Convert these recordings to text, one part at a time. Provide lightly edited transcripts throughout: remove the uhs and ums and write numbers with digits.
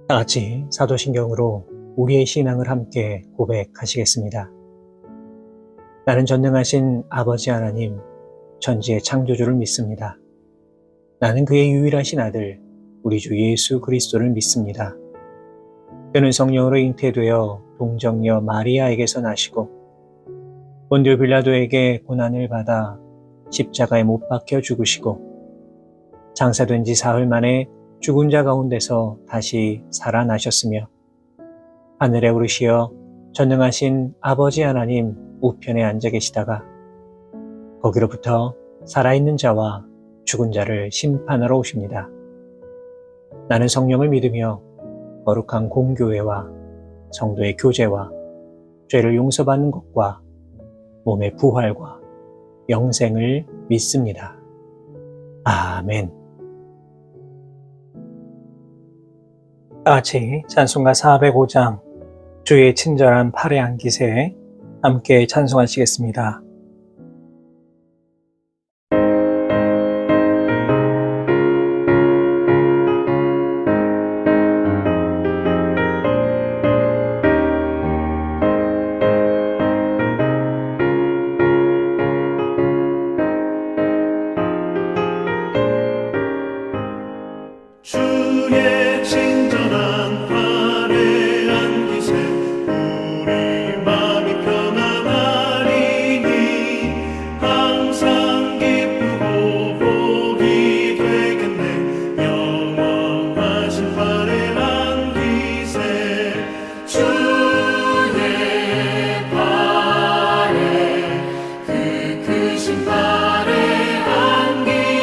다 같이 사도신경으로 우리의 신앙을 함께 고백하시겠습니다. 나는 전능하신 아버지 하나님, 천지의 창조주를 믿습니다. 나는 그의 유일하신 아들, 우리 주 예수 그리스도를 믿습니다. 그는 성령으로 잉태되어 동정녀 마리아에게서 나시고 본디오 빌라도에게 고난을 받아 십자가에 못 박혀 죽으시고 장사된 지 사흘 만에 죽은 자 가운데서 다시 살아나셨으며 하늘에 오르시어 전능하신 아버지 하나님 우편에 앉아 계시다가 거기로부터 살아있는 자와 죽은 자를 심판하러 오십니다. 나는 성령을 믿으며 거룩한 공교회와 성도의 교제와 죄를 용서받는 것과 몸의 부활과 영생을 믿습니다. 아멘. 다같이 찬송가 405장 주의 친절한 팔에 안기세 함께 찬송하시겠습니다. 주의 친절한 팔에 안기세 우리 마음이 편안하리니 항상 기쁘고 복이 되겠네. 영원하신 팔에 안기세 주의 팔에 그 크신 팔에 안기세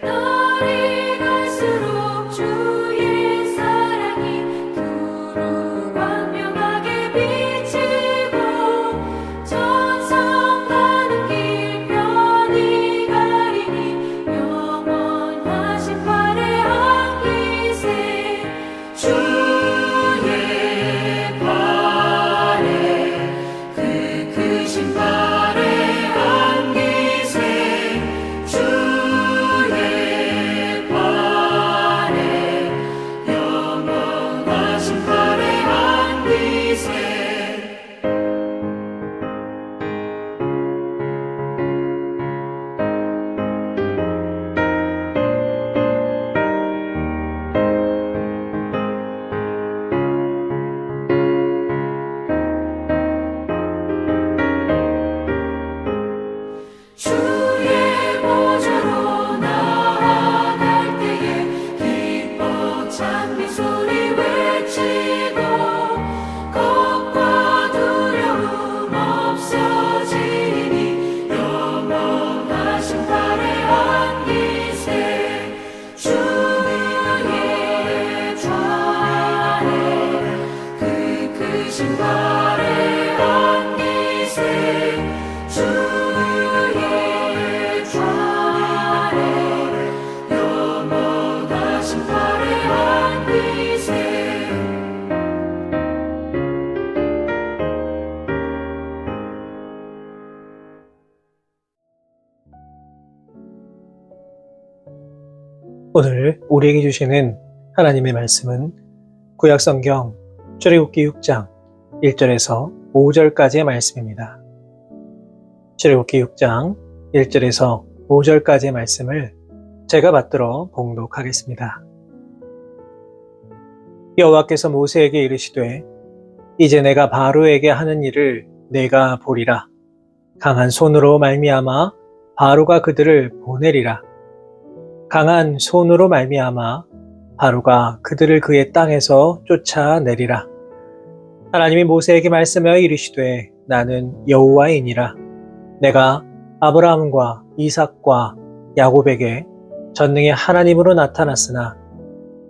날이 갈수록 주의 사랑이 두루 광명하게 비치고 천성 가는 길 편히 가리니 영원하신 팔에 안기세 주의 팔에 그 크신 팔에 안기세 주의 팔에 영원하신 팔에 안기세 주의 보좌로 나아갈 때에 기뻐 찬미 소리 외치고 겁과 두려움 없어지니 영원하신 팔에 안기세 주의 좌에 그 크신 팔에 안기세 주의 좌에 영원하신 팔에 안기세 오늘 우리에게 주시는 하나님의 말씀은 구약성경 출애굽기 6장 1절에서 5절까지의 말씀입니다. 출애굽기 6장 1절에서 5절까지의 말씀을 제가 받들어 봉독하겠습니다. 여호와께서 모세에게 이르시되 이제 내가 바로에게 하는 일을 내가 보리라. 강한 손으로 말미암아 바로가 그들을 보내리라. 강한 손으로 말미암아 바로가 그들을 그의 땅에서 쫓아내리라. 하나님이 모세에게 말씀하여 이르시되 나는 여호와이니라. 내가 아브라함과 이삭과 야곱에게 전능의 하나님으로 나타났으나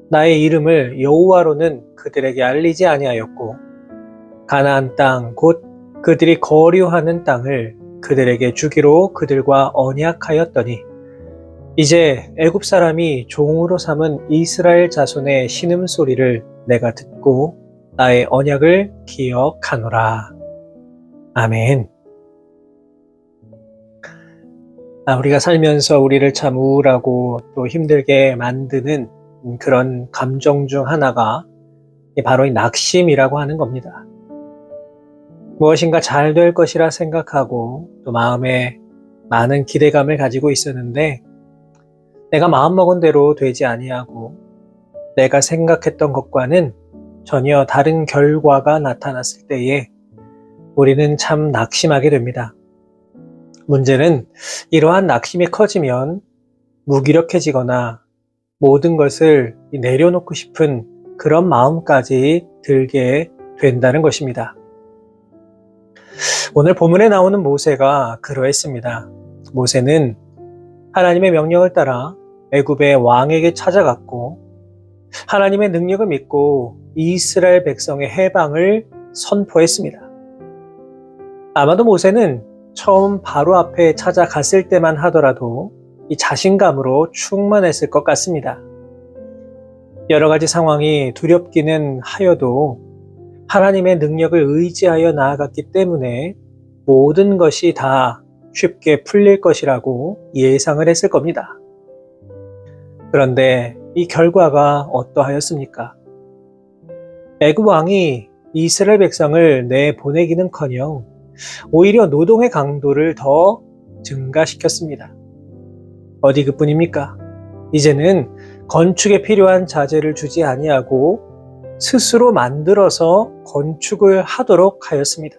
나의 이름을 여호와로는 그들에게 알리지 아니하였고 가나안 땅 곧 그들이 거류하는 땅을 그들에게 주기로 그들과 언약하였더니 이제 애굽 사람이 종으로 삼은 이스라엘 자손의 신음소리를 내가 듣고 나의 언약을 기억하노라. 아멘. 우리가 살면서 우리를 참 우울하고 또 힘들게 만드는 그런 감정 중 하나가 바로 이 낙심이라고 하는 겁니다. 무엇인가 잘 될 것이라 생각하고 또 마음에 많은 기대감을 가지고 있었는데 내가 마음먹은 대로 되지 아니하고 내가 생각했던 것과는 전혀 다른 결과가 나타났을 때에 우리는 참 낙심하게 됩니다. 문제는 이러한 낙심이 커지면 무기력해지거나 모든 것을 내려놓고 싶은 그런 마음까지 들게 된다는 것입니다. 오늘 본문에 나오는 모세가 그러했습니다. 모세는 하나님의 명령을 따라 애굽의 왕에게 찾아갔고 하나님의 능력을 믿고 이스라엘 백성의 해방을 선포했습니다. 아마도 모세는 처음 바로 앞에 찾아갔을 때만 하더라도 이 자신감으로 충만했을 것 같습니다. 여러 가지 상황이 두렵기는 하여도 하나님의 능력을 의지하여 나아갔기 때문에 모든 것이 다 쉽게 풀릴 것이라고 예상을 했을 겁니다. 그런데 이 결과가 어떠하였습니까? 애굽 왕이 이스라엘 백성을 내보내기는커녕 오히려 노동의 강도를 더 증가시켰습니다. 어디 그뿐입니까? 이제는 건축에 필요한 자재를 주지 아니하고 스스로 만들어서 건축을 하도록 하였습니다.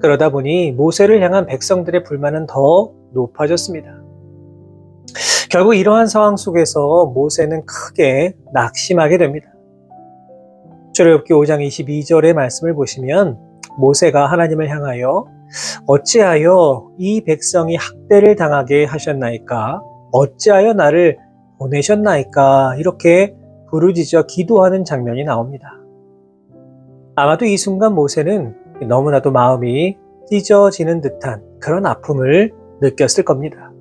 그러다 보니 모세를 향한 백성들의 불만은 더 높아졌습니다. 결국 이러한 상황 속에서 모세는 크게 낙심하게 됩니다. 출애굽기 5장 22절의 말씀을 보시면 모세가 하나님을 향하여 어찌하여 이 백성이 학대를 당하게 하셨나이까? 어찌하여 나를 보내셨나이까? 이렇게 부르짖어 기도하는 장면이 나옵니다. 아마도 이 순간 모세는 너무나도 마음이 찢어지는 듯한 그런 아픔을 느꼈을 겁니다.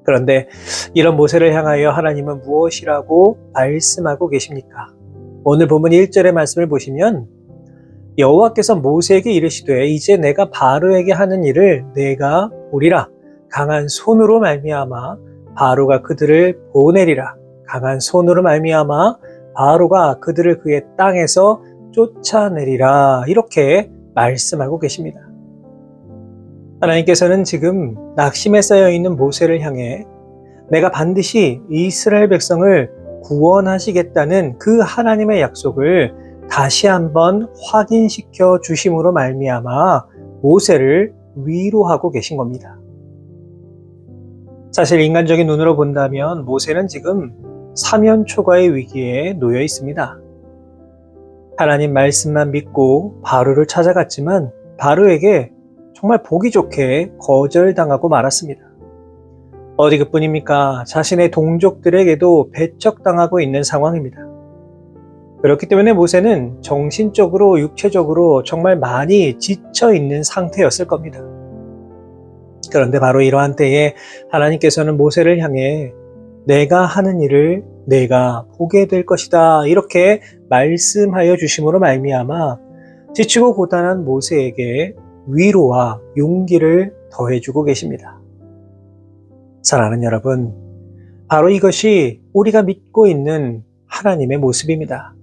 그런데 이런 모세를 향하여 하나님은 무엇이라고 말씀하고 계십니까? 오늘 본문 1절의 말씀을 보시면 여호와께서 모세에게 이르시되 이제 내가 바로에게 하는 일을 내가 보리라. 강한 손으로 말미암아 바로가 그들을 보내리라. 강한 손으로 말미암아 바로가 그들을 그의 땅에서 쫓아내리라. 이렇게 말씀하고 계십니다. 하나님께서는 지금 낙심에 쌓여 있는 모세를 향해 내가 반드시 이스라엘 백성을 구원하시겠다는 그 하나님의 약속을 다시 한번 확인시켜 주심으로 말미암아 모세를 위로하고 계신 겁니다. 사실 인간적인 눈으로 본다면 모세는 지금 사면초가의 위기에 놓여 있습니다. 하나님 말씀만 믿고 바로를 찾아갔지만 바로에게 정말 보기 좋게 거절당하고 말았습니다. 어디 그뿐입니까? 자신의 동족들에게도 배척당하고 있는 상황입니다. 그렇기 때문에 모세는 정신적으로 육체적으로 정말 많이 지쳐 있는 상태였을 겁니다. 그런데 바로 이러한 때에 하나님께서는 모세를 향해 내가 하는 일을 내가 보게 될 것이다 이렇게 말씀하여 주심으로 말미암아 지치고 고단한 모세에게 위로와 용기를 더해주고 계십니다. 사랑하는 여러분, 바로 이것이 우리가 믿고 있는 하나님의 모습입니다.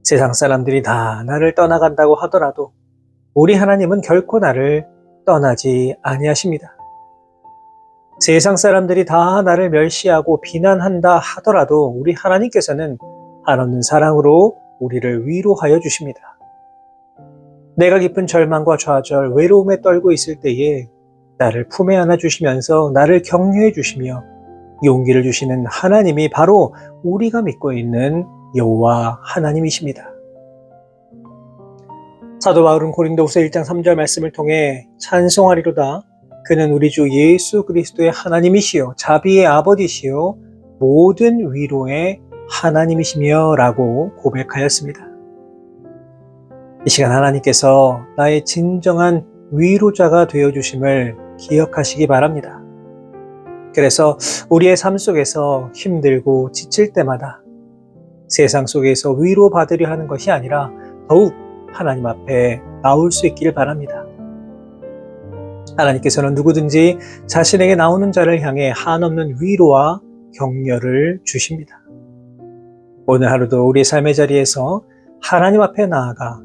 세상 사람들이 다 나를 떠나간다고 하더라도 우리 하나님은 결코 나를 떠나지 아니하십니다. 세상 사람들이 다 나를 멸시하고 비난한다 하더라도 우리 하나님께서는 한없는 사랑으로 우리를 위로하여 주십니다. 내가 깊은 절망과 좌절, 외로움에 떨고 있을 때에 나를 품에 안아 주시면서 나를 격려해 주시며 용기를 주시는 하나님이 바로 우리가 믿고 있는 여호와 하나님이십니다. 사도 바울은 고린도후서 1장 3절 말씀을 통해 찬송하리로다. 그는 우리 주 예수 그리스도의 하나님이시요 자비의 아버지시요 모든 위로의 하나님이시며 라고 고백하였습니다. 이 시간 하나님께서 나의 진정한 위로자가 되어주심을 기억하시기 바랍니다. 그래서 우리의 삶 속에서 힘들고 지칠 때마다 세상 속에서 위로받으려 하는 것이 아니라 더욱 하나님 앞에 나올 수 있기를 바랍니다. 하나님께서는 누구든지 자신에게 나오는 자를 향해 한없는 위로와 격려를 주십니다. 오늘 하루도 우리의 삶의 자리에서 하나님 앞에 나아가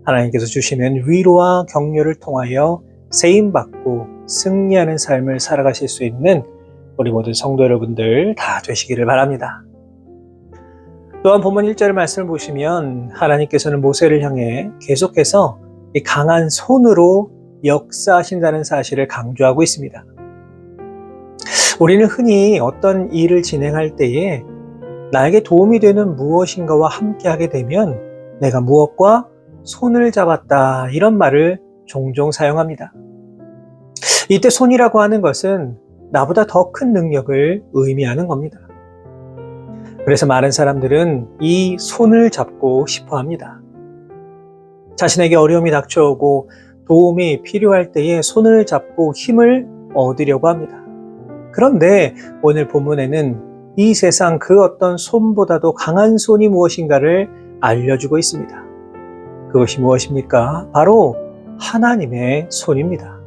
하나님께서 주시는 위로와 격려를 통하여 세임받고 승리하는 삶을 살아가실 수 있는 우리 모든 성도 여러분들 다 되시기를 바랍니다. 또한 본문 1절 말씀을 보시면 하나님께서는 모세를 향해 계속해서 이 강한 손으로 역사하신다는 사실을 강조하고 있습니다. 우리는 흔히 어떤 일을 진행할 때에 나에게 도움이 되는 무엇인가와 함께하게 되면 내가 무엇과 손을 잡았다 이런 말을 종종 사용합니다. 이때 손이라고 하는 것은 나보다 더 큰 능력을 의미하는 겁니다. 그래서 많은 사람들은 이 손을 잡고 싶어 합니다. 자신에게 어려움이 닥쳐오고 도움이 필요할 때에 손을 잡고 힘을 얻으려고 합니다. 그런데 오늘 본문에는 이 세상 그 어떤 손보다도 강한 손이 무엇인가를 알려주고 있습니다. 그것이 무엇입니까? 바로 하나님의 손입니다.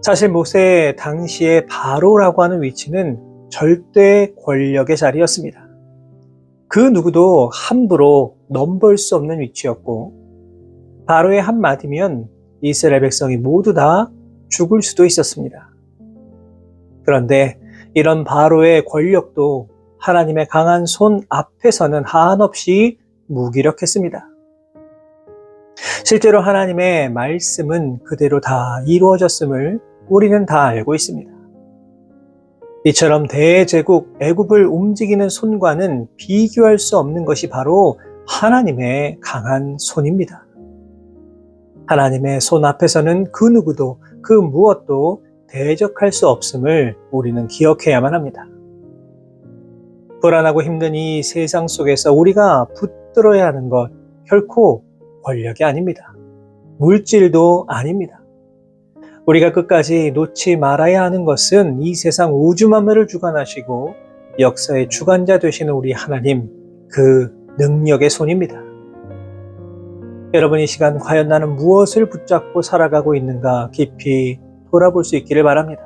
사실 모세 당시의 바로라고 하는 위치는 절대 권력의 자리였습니다. 그 누구도 함부로 넘볼 수 없는 위치였고 바로의 한마디면 이스라엘 백성이 모두 다 죽을 수도 있었습니다. 그런데 이런 바로의 권력도 하나님의 강한 손 앞에서는 한없이 무기력했습니다. 실제로 하나님의 말씀은 그대로 다 이루어졌음을 우리는 다 알고 있습니다. 이처럼 대제국 애굽을 움직이는 손과는 비교할 수 없는 것이 바로 하나님의 강한 손입니다. 하나님의 손 앞에서는 그 누구도 그 무엇도 대적할 수 없음을 우리는 기억해야만 합니다. 불안하고 힘든 이 세상 속에서 우리가 붙들어야 하는 것 결코 권력이 아닙니다. 물질도 아닙니다. 우리가 끝까지 놓지 말아야 하는 것은 이 세상 우주 만물을 주관하시고 역사의 주관자 되시는 우리 하나님, 그 능력의 손입니다. 여러분 이 시간 과연 나는 무엇을 붙잡고 살아가고 있는가 깊이 돌아볼 수 있기를 바랍니다.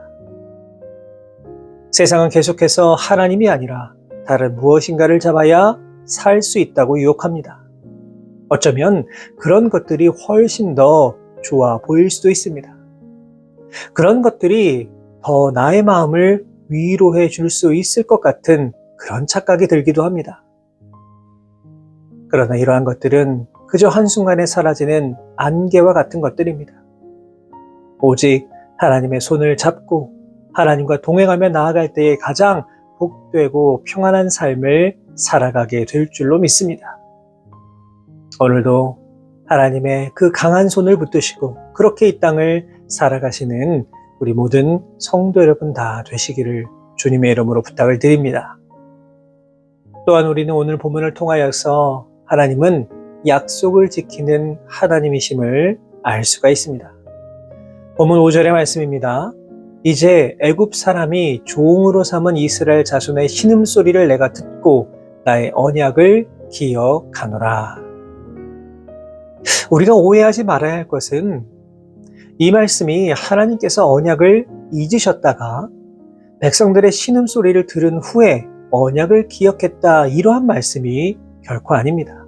세상은 계속해서 하나님이 아니라 다른 무엇인가를 잡아야 살 수 있다고 유혹합니다. 어쩌면 그런 것들이 훨씬 더 좋아 보일 수도 있습니다. 그런 것들이 더 나의 마음을 위로해 줄 수 있을 것 같은 그런 착각이 들기도 합니다. 그러나 이러한 것들은 그저 한순간에 사라지는 안개와 같은 것들입니다. 오직 하나님의 손을 잡고 하나님과 동행하며 나아갈 때에 가장 복되고 평안한 삶을 살아가게 될 줄로 믿습니다. 오늘도 하나님의 그 강한 손을 붙드시고 그렇게 이 땅을 살아가시는 우리 모든 성도 여러분 다 되시기를 주님의 이름으로 부탁을 드립니다. 또한 우리는 오늘 본문을 통하여서 하나님은 약속을 지키는 하나님이심을 알 수가 있습니다. 본문 5절의 말씀입니다. 이제 애굽 사람이 종으로 삼은 이스라엘 자손의 신음소리를 내가 듣고 나의 언약을 기억하노라. 우리가 오해하지 말아야 할 것은 이 말씀이 하나님께서 언약을 잊으셨다가 백성들의 신음소리를 들은 후에 언약을 기억했다 이러한 말씀이 결코 아닙니다.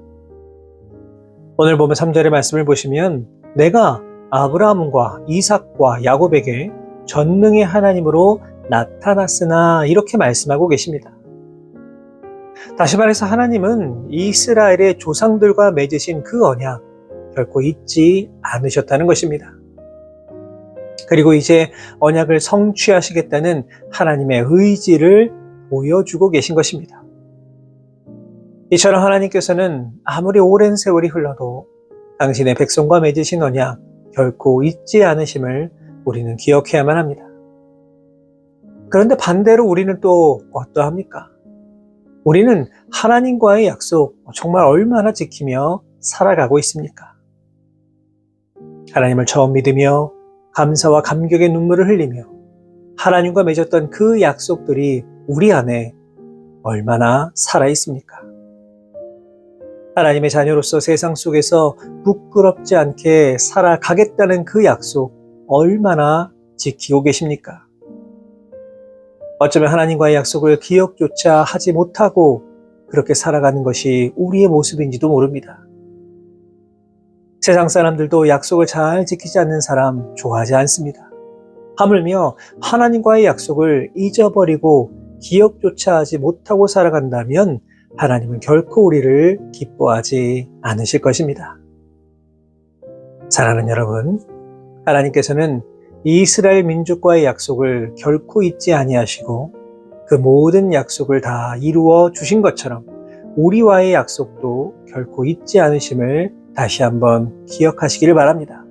오늘 보면 3절의 말씀을 보시면 내가 아브라함과 이삭과 야곱에게 전능의 하나님으로 나타났으나 이렇게 말씀하고 계십니다. 다시 말해서 하나님은 이스라엘의 조상들과 맺으신 그 언약 결코 잊지 않으셨다는 것입니다. 그리고 이제 언약을 성취하시겠다는 하나님의 의지를 보여주고 계신 것입니다. 이처럼 하나님께서는 아무리 오랜 세월이 흘러도 당신의 백성과 맺으신 언약 결코 잊지 않으심을 우리는 기억해야만 합니다. 그런데 반대로 우리는 또 어떠합니까? 우리는 하나님과의 약속 정말 얼마나 지키며 살아가고 있습니까? 하나님을 처음 믿으며 감사와 감격의 눈물을 흘리며 하나님과 맺었던 그 약속들이 우리 안에 얼마나 살아 있습니까? 하나님의 자녀로서 세상 속에서 부끄럽지 않게 살아가겠다는 그 약속 얼마나 지키고 계십니까? 어쩌면 하나님과의 약속을 기억조차 하지 못하고 그렇게 살아가는 것이 우리의 모습인지도 모릅니다. 세상 사람들도 약속을 잘 지키지 않는 사람 좋아하지 않습니다. 하물며 하나님과의 약속을 잊어버리고 기억조차 하지 못하고 살아간다면 하나님은 결코 우리를 기뻐하지 않으실 것입니다. 사랑하는 여러분, 하나님께서는 이스라엘 민족과의 약속을 결코 잊지 아니하시고 그 모든 약속을 다 이루어 주신 것처럼 우리와의 약속도 결코 잊지 않으심을 다시 한번 기억하시기를 바랍니다.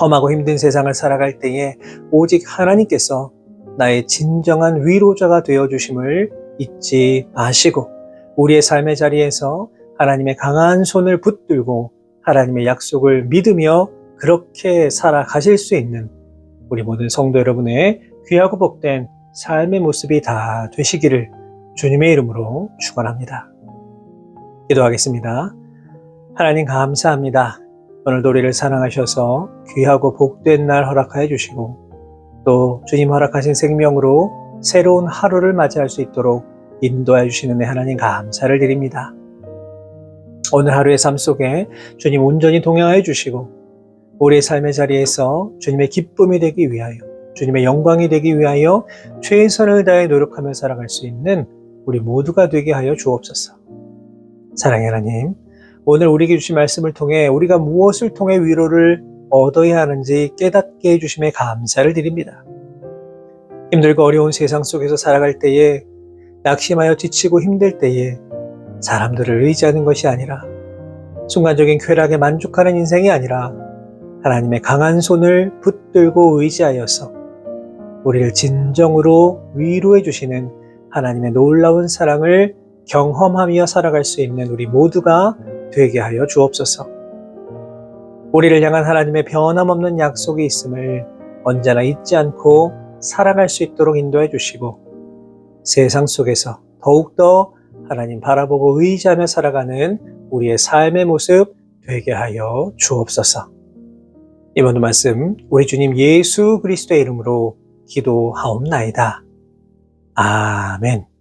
험하고 힘든 세상을 살아갈 때에 오직 하나님께서 나의 진정한 위로자가 되어주심을 잊지 마시고 우리의 삶의 자리에서 하나님의 강한 손을 붙들고 하나님의 약속을 믿으며 그렇게 살아가실 수 있는 우리 모든 성도 여러분의 귀하고 복된 삶의 모습이 다 되시기를 주님의 이름으로 축원합니다. 기도하겠습니다. 하나님 감사합니다. 오늘도 우리를 사랑하셔서 귀하고 복된 날 허락하여 주시고 또 주님 허락하신 생명으로 새로운 하루를 맞이할 수 있도록 인도해 주시는 하나님 감사를 드립니다. 오늘 하루의 삶 속에 주님 온전히 동행하여 주시고 우리의 삶의 자리에서 주님의 기쁨이 되기 위하여 주님의 영광이 되기 위하여 최선을 다해 노력하며 살아갈 수 있는 우리 모두가 되게 하여 주옵소서. 사랑의 하나님, 오늘 우리에게 주신 말씀을 통해 우리가 무엇을 통해 위로를 얻어야 하는지 깨닫게 해주심에 감사를 드립니다. 힘들고 어려운 세상 속에서 살아갈 때에 낙심하여 지치고 힘들 때에 사람들을 의지하는 것이 아니라 순간적인 쾌락에 만족하는 인생이 아니라 하나님의 강한 손을 붙들고 의지하여서 우리를 진정으로 위로해 주시는 하나님의 놀라운 사랑을 경험하며 살아갈 수 있는 우리 모두가 되게 하여 주옵소서. 우리를 향한 하나님의 변함없는 약속이 있음을 언제나 잊지 않고 살아갈 수 있도록 인도해 주시고 세상 속에서 더욱더 하나님 바라보고 의지하며 살아가는 우리의 삶의 모습 되게 하여 주옵소서. 이번 말씀 우리 주님 예수 그리스도의 이름으로 기도하옵나이다. 아멘.